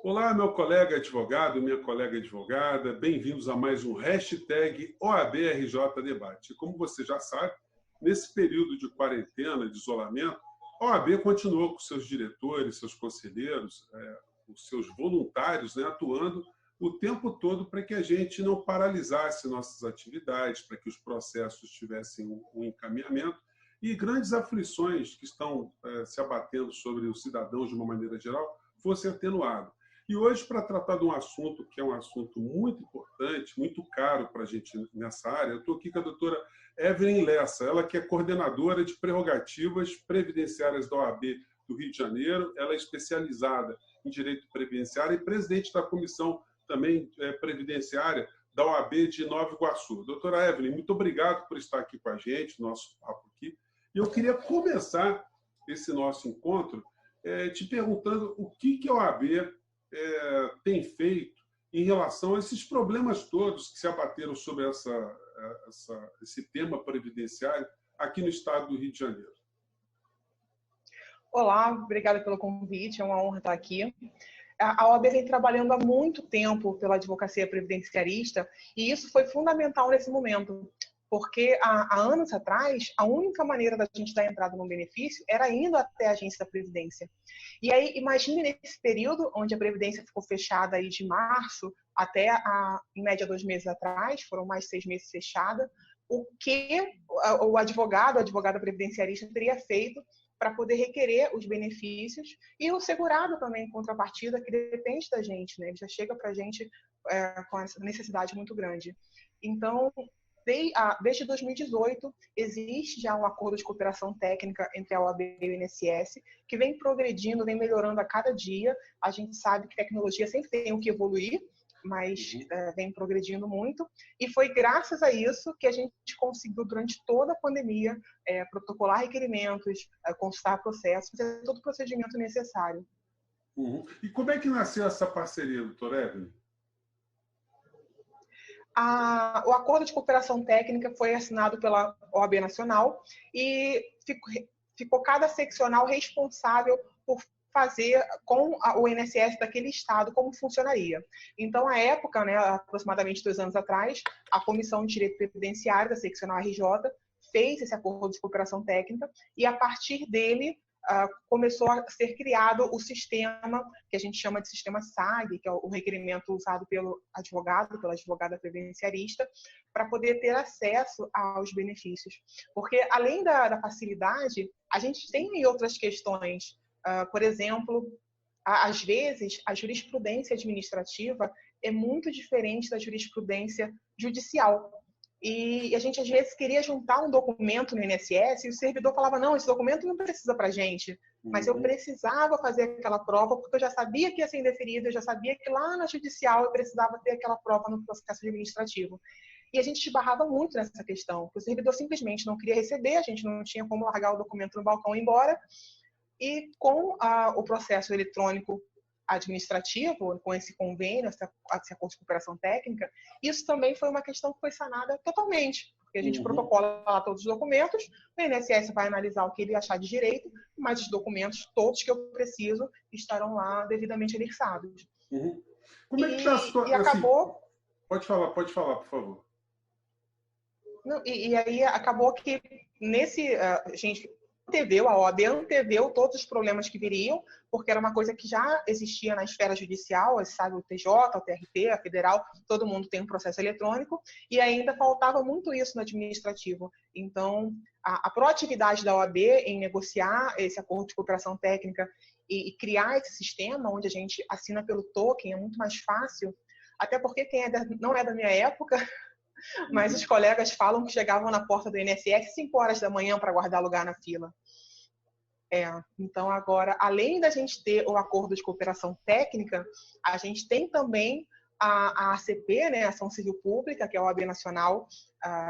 Olá, meu colega advogado, minha colega advogada, bem-vindos a mais um hashtag OABRJ Debate. Como você já sabe, nesse período de quarentena, de isolamento, a OAB continuou com seus diretores, seus conselheiros, os seus voluntários, né, atuando o tempo todo para que a gente não paralisasse nossas atividades, para que os processos tivessem um encaminhamento e grandes aflições que estão se abatendo sobre os cidadãos de uma maneira geral fossem atenuadas. E hoje, para tratar de um assunto que é um assunto muito importante, muito caro para a gente nessa área, eu estou aqui com a doutora Evelyn Lessa, ela que é coordenadora de prerrogativas previdenciárias da OAB do Rio de Janeiro, ela é especializada em direito previdenciário e presidente da comissão também previdenciária da OAB de Nova Iguaçu. Doutora Evelyn, muito obrigado por estar aqui com a gente, nosso papo aqui. E eu queria começar esse nosso encontro te perguntando o que a OAB tem feito em relação a esses problemas todos que se abateram sobre esse tema previdenciário aqui no estado do Rio de Janeiro. Olá, obrigada pelo convite, é uma honra estar aqui. A OAB vem trabalhando há muito tempo pela advocacia previdenciarista e isso foi fundamental nesse momento, porque há anos atrás, a única maneira da gente dar entrada no benefício era indo até a agência da Previdência. E aí, imagine nesse período, onde a Previdência ficou fechada aí de março até, em média, 2 meses atrás, foram mais 6 meses fechada, o que a advogada previdenciarista teria feito para poder requerer os benefícios e o segurado também, em contrapartida, que depende da gente, né? Ele já chega para a gente com essa necessidade muito grande. Então, desde 2018, existe já um acordo de cooperação técnica entre a OAB e o INSS, que vem progredindo, vem melhorando a cada dia. A gente sabe que tecnologia sempre tem o que evoluir, mas vem progredindo muito. E foi graças a isso que a gente conseguiu, durante toda a pandemia, protocolar requerimentos, consultar processos, fazer todo o procedimento necessário. Uhum. E como é que nasceu essa parceria, doutora Evelyn? O acordo de cooperação técnica foi assinado pela OAB Nacional e ficou cada seccional responsável por fazer com o INSS daquele estado como funcionaria. Então, à época, né, aproximadamente 2 anos atrás, a Comissão de Direito Previdenciário da seccional RJ fez esse acordo de cooperação técnica e, a partir dele, começou a ser criado o sistema que a gente chama de sistema SAG, que é o requerimento usado pela advogada previdenciarista, para poder ter acesso aos benefícios. Porque, além da facilidade, a gente tem outras questões. Por exemplo, às vezes, a jurisprudência administrativa é muito diferente da jurisprudência judicial. E a gente, às vezes, queria juntar um documento no INSS e o servidor falava, não, esse documento não precisa para a gente. Mas eu precisava fazer aquela prova porque eu já sabia que ia ser indeferido, eu já sabia que lá na judicial eu precisava ter aquela prova no processo administrativo. E a gente esbarrava muito nessa questão, porque o servidor simplesmente não queria receber, a gente não tinha como largar o documento no balcão e ir embora. E com o processo eletrônico administrativo, com esse convênio, esse acordo de cooperação técnica, isso também foi uma questão que foi sanada totalmente, porque a gente protocola lá todos os documentos, o INSS vai analisar o que ele achar de direito, mas os documentos todos que eu preciso estarão lá devidamente anexados. Como é que está a situação? E acabou... Pode falar, por favor. E aí acabou que a OAB anteveu todos os problemas que viriam, porque era uma coisa que já existia na esfera judicial, sabe, o TJ, o TRT, a federal, todo mundo tem um processo eletrônico, e ainda faltava muito isso no administrativo. Então, a proatividade da OAB em negociar esse acordo de cooperação técnica e criar esse sistema, onde a gente assina pelo token, é muito mais fácil, até porque quem não é da minha época... Mas os colegas falam que chegavam na porta do INSS 5 horas da manhã para guardar lugar na fila. Então, agora, além da gente ter o acordo de cooperação técnica, a gente tem também a ACP, né, Ação Civil Pública, que é a OAB Nacional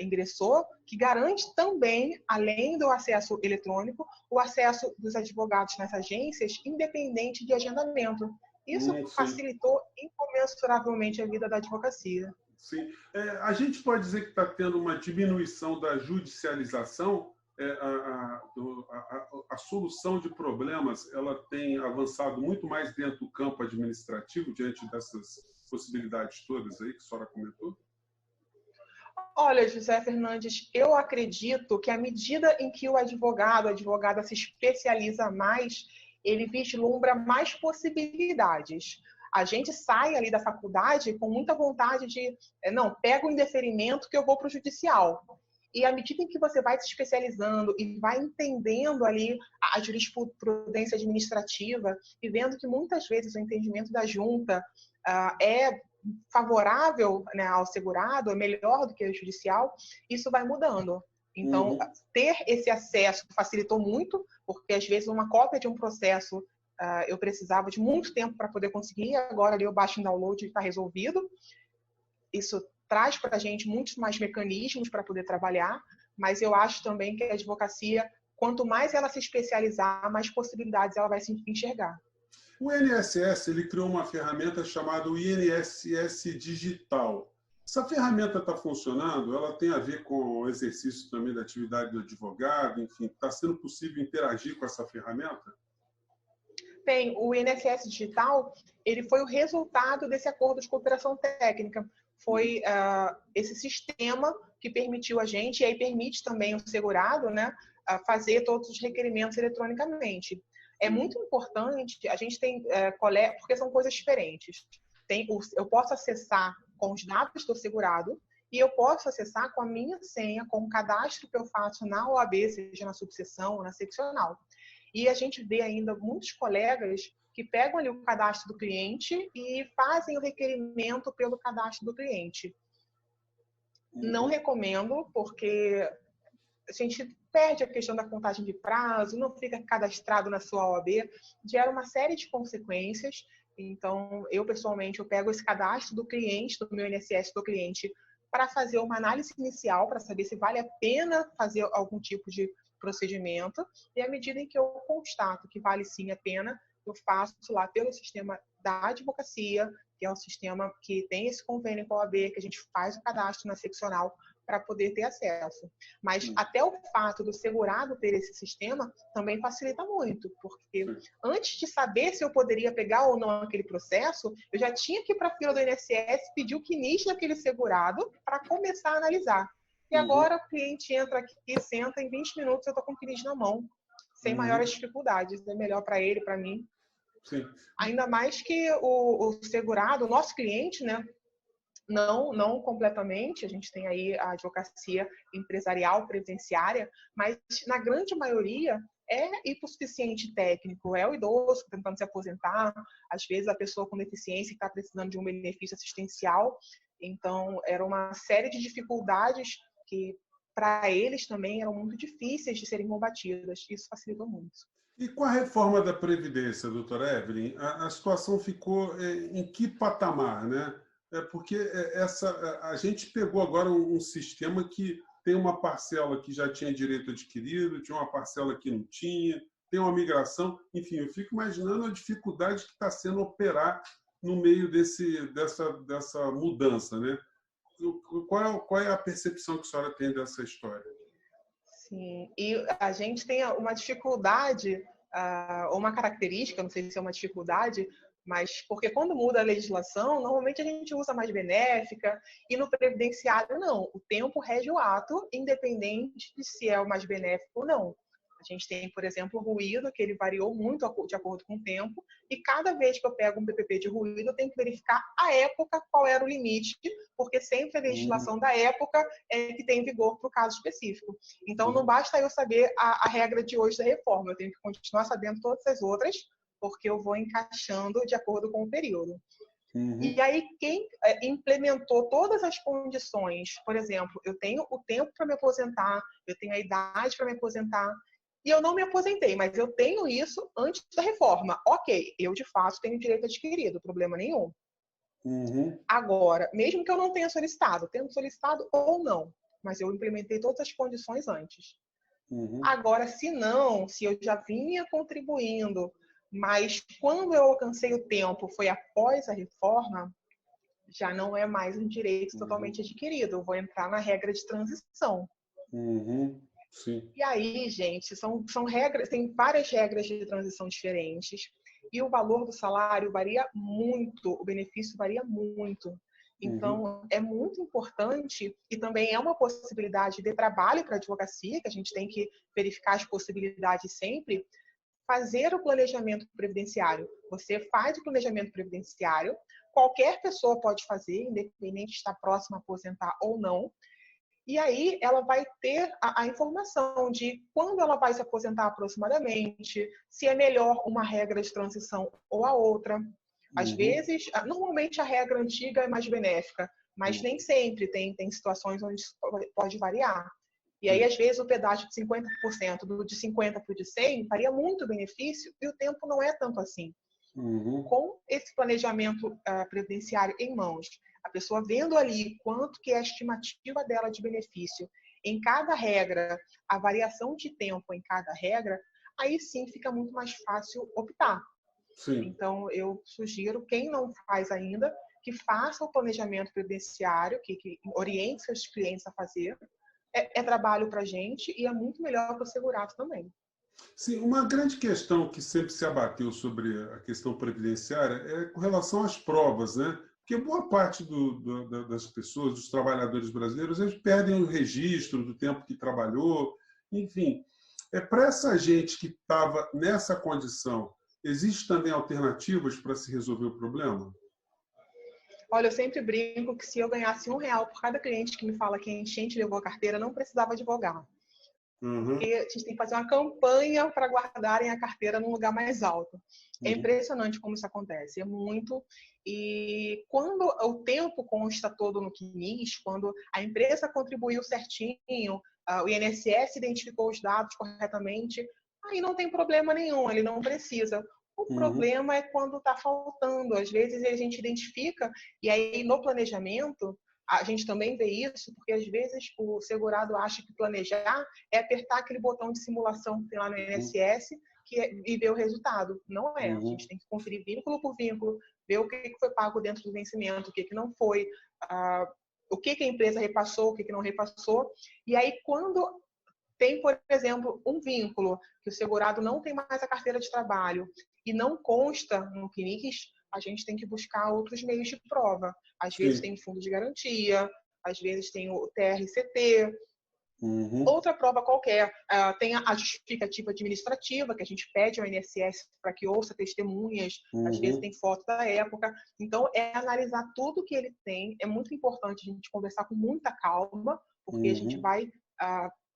ingressou, que garante também, além do acesso eletrônico, o acesso dos advogados nas agências, independente de agendamento. Isso facilitou incomensuravelmente a vida da advocacia. Sim. A gente pode dizer que está tendo uma diminuição da judicialização a solução de problemas ela tem avançado muito mais dentro do campo administrativo, diante dessas possibilidades todas aí que a senhora comentou? Olha, José Fernandes, eu acredito que à medida em que o advogado, a advogada se especializa mais, ele vislumbra mais possibilidades. A gente sai ali da faculdade com muita vontade de, não, pega o indeferimento que eu vou para o judicial. E à medida em que você vai se especializando e vai entendendo ali a jurisprudência administrativa e vendo que muitas vezes o entendimento da junta é favorável, né, ao segurado, é melhor do que o judicial, isso vai mudando. Então, ter esse acesso facilitou muito, porque às vezes uma cópia de um processo eu precisava de muito tempo para poder conseguir, agora ali eu baixo em download e está resolvido. Isso traz para a gente muitos mais mecanismos para poder trabalhar, mas eu acho também que a advocacia, quanto mais ela se especializar, mais possibilidades ela vai se enxergar. O INSS ele criou uma ferramenta chamada INSS Digital. Essa ferramenta está funcionando? Ela tem a ver com o exercício também da atividade do advogado? Enfim, está sendo possível interagir com essa ferramenta? Tem. O INSS Digital, ele foi o resultado desse acordo de cooperação técnica. Foi esse sistema que permitiu a gente, e aí permite também o segurado, né, fazer todos os requerimentos eletronicamente. É muito importante, a gente tem porque são coisas diferentes. Eu posso acessar com os dados do segurado e eu posso acessar com a minha senha, com o cadastro que eu faço na OAB, seja na subseção ou na seccional. E a gente vê ainda muitos colegas que pegam ali o cadastro do cliente e fazem o requerimento pelo cadastro do cliente. Não recomendo, porque a gente perde a questão da contagem de prazo, não fica cadastrado na sua OAB, gera uma série de consequências. Então, eu pessoalmente, eu pego esse cadastro do cliente, do meu INSS do cliente, para fazer uma análise inicial, para saber se vale a pena fazer algum tipo de procedimento, e à medida em que eu constato que vale sim a pena, eu faço lá pelo sistema da advocacia, que é um sistema que tem esse convênio com a OAB, que a gente faz o cadastro na seccional para poder ter acesso. Mas até o fato do segurado ter esse sistema também facilita muito, porque antes de saber se eu poderia pegar ou não aquele processo, eu já tinha que ir para a fila do INSS, pedir o CNIS daquele segurado para começar a analisar. E agora o cliente entra aqui, senta, em 20 minutos eu estou com o CNIS na mão, sem maiores dificuldades. É melhor para ele, para mim. Sim. Ainda mais que o segurado, o nosso cliente, né, não completamente, a gente tem aí a advocacia empresarial previdenciária, mas na grande maioria é hipossuficiente técnico, é o idoso tentando se aposentar, às vezes a pessoa com deficiência que está precisando de um benefício assistencial. Então, era uma série de dificuldades que, para eles também, eram muito difíceis de serem combatidas. Isso facilitou muito. E com a reforma da Previdência, doutora Evelyn, a situação ficou em que patamar, né? Porque a gente pegou agora um sistema que tem uma parcela que já tinha direito adquirido, tinha uma parcela que não tinha, tem uma migração, enfim, eu fico imaginando a dificuldade que está sendo operar no meio dessa mudança, né? Qual é a percepção que a senhora tem dessa história? Sim, e a gente tem uma dificuldade, ou uma característica, não sei se é uma dificuldade, mas porque quando muda a legislação, normalmente a gente usa mais benéfica, e no previdenciário não. O tempo rege o ato, independente de se é o mais benéfico ou não. A gente tem, por exemplo, o ruído, que ele variou muito de acordo com o tempo, e cada vez que eu pego um PPP de ruído, eu tenho que verificar a época qual era o limite, porque sempre a legislação da época é que tem vigor para o caso específico. Então, não basta eu saber a regra de hoje da reforma, eu tenho que continuar sabendo todas as outras, porque eu vou encaixando de acordo com o período. E aí, quem implementou todas as condições, por exemplo, eu tenho o tempo para me aposentar, eu tenho a idade para me aposentar, e eu não me aposentei, mas eu tenho isso antes da reforma. Ok, eu de fato tenho direito adquirido, problema nenhum. Agora, mesmo que eu não tenha solicitado, tendo solicitado ou não, mas eu implementei todas as condições antes. Agora, se não, se eu já vinha contribuindo, mas quando eu alcancei o tempo foi após a reforma, já não é mais um direito totalmente adquirido. Eu vou entrar na regra de transição. Sim. E aí, gente, são regras, tem várias regras de transição diferentes, e o valor do salário varia muito, o benefício varia muito. Então, é muito importante, e também é uma possibilidade de trabalho para a advocacia, que a gente tem que verificar as possibilidades sempre, fazer o planejamento previdenciário. Você faz o planejamento previdenciário, qualquer pessoa pode fazer, independente de estar próxima a aposentar ou não, e aí ela vai ter a informação de quando ela vai se aposentar aproximadamente, se é melhor uma regra de transição ou a outra. Às vezes, normalmente a regra antiga é mais benéfica, mas nem sempre tem situações onde isso pode variar. E aí, às vezes, o pedágio de 50%, de 50% para o de 100%, faria muito benefício e o tempo não é tanto assim. Com esse planejamento previdenciário em mãos, a pessoa vendo ali quanto que é a estimativa dela de benefício em cada regra, a variação de tempo em cada regra, aí sim fica muito mais fácil optar. Sim. Então, eu sugiro, quem não faz ainda, que faça o planejamento previdenciário, que oriente seus clientes a fazer. É trabalho para a gente e é muito melhor para o segurado também. Sim, uma grande questão que sempre se abateu sobre a questão previdenciária é com relação às provas, né? Porque boa parte das pessoas, dos trabalhadores brasileiros, eles perdem o registro do tempo que trabalhou, enfim. Para essa gente que estava nessa condição, existe também alternativas para se resolver o problema? Olha, eu sempre brinco que se eu ganhasse R$1 por cada cliente que me fala que a enchente levou a carteira, não precisava advogar. Porque a gente tem que fazer uma campanha para guardarem a carteira num lugar mais alto. É impressionante como isso acontece, é muito. E quando o tempo consta todo no CNIS, quando a empresa contribuiu certinho, o INSS identificou os dados corretamente, aí não tem problema nenhum, ele não precisa. O problema é quando está faltando. Às vezes a gente identifica, e aí no planejamento, a gente também vê isso, porque às vezes o segurado acha que planejar é apertar aquele botão de simulação que tem lá no INSS e ver o resultado. Não é. A gente tem que conferir vínculo por vínculo, ver o que foi pago dentro do vencimento, o que não foi, o que a empresa repassou, o que não repassou. E aí, quando tem, por exemplo, um vínculo que o segurado não tem mais a carteira de trabalho e não consta no CNIS, a gente tem que buscar outros meios de prova. Às vezes tem o fundo de garantia, às vezes tem o TRCT, outra prova qualquer. Tem a justificativa administrativa, que a gente pede ao INSS para que ouça testemunhas, às vezes tem foto da época. Então, é analisar tudo que ele tem. É muito importante a gente conversar com muita calma, porque a gente vai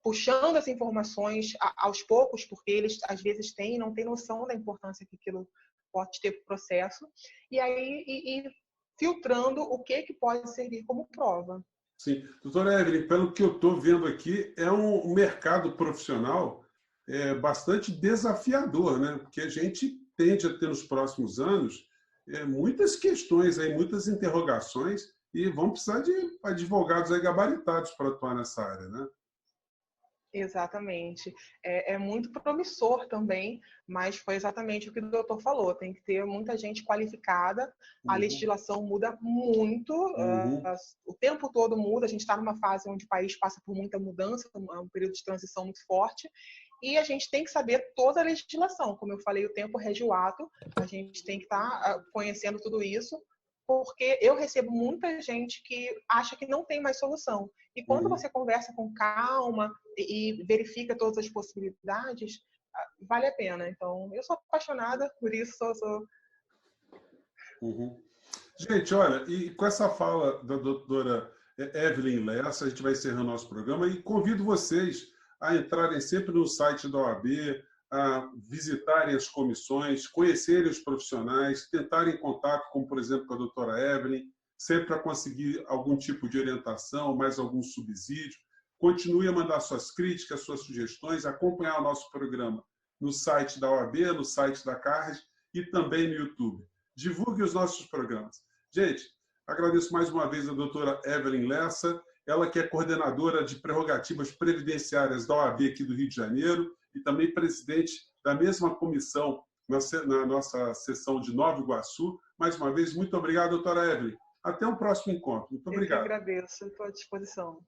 puxando as informações aos poucos, porque eles às vezes não têm noção da importância que aquilo pode ter para o processo, e aí filtrando o que pode servir como prova. Sim. Doutora Evelyn, pelo que eu estou vendo aqui, é um mercado profissional bastante desafiador, né? Porque a gente tende a ter nos próximos anos muitas questões, aí, muitas interrogações, e vão precisar de advogados aí gabaritados para atuar nessa área, né? Exatamente. É muito promissor também, mas foi exatamente o que o doutor falou. Tem que ter muita gente qualificada, a legislação muda muito, o tempo todo muda, a gente está numa fase onde o país passa por muita mudança, um período de transição muito forte, e a gente tem que saber toda a legislação. Como eu falei, o tempo rege o ato, a gente tem que estar conhecendo tudo isso, porque eu recebo muita gente que acha que não tem mais solução. E quando você conversa com calma e verifica todas as possibilidades, vale a pena. Então, eu sou apaixonada por isso. Gente, olha, e com essa fala da doutora Evelyn Lessa, a gente vai encerrando nosso programa e convido vocês a entrarem sempre no site da OAB, a visitarem as comissões, conhecerem os profissionais, tentarem contato, como, por exemplo, com a doutora Evelyn, sempre para conseguir algum tipo de orientação, mais algum subsídio. Continue a mandar suas críticas, suas sugestões, acompanhar o nosso programa no site da OAB, no site da CARRES e também no YouTube. Divulgue os nossos programas. Gente, agradeço mais uma vez a doutora Evelyn Lessa, ela que é coordenadora de prerrogativas previdenciárias da OAB aqui do Rio de Janeiro e também presidente da mesma comissão na nossa sessão de Nova Iguaçu. Mais uma vez, muito obrigado, doutora Evelyn. Até o próximo encontro. Muito obrigado. Eu que agradeço, estou à disposição.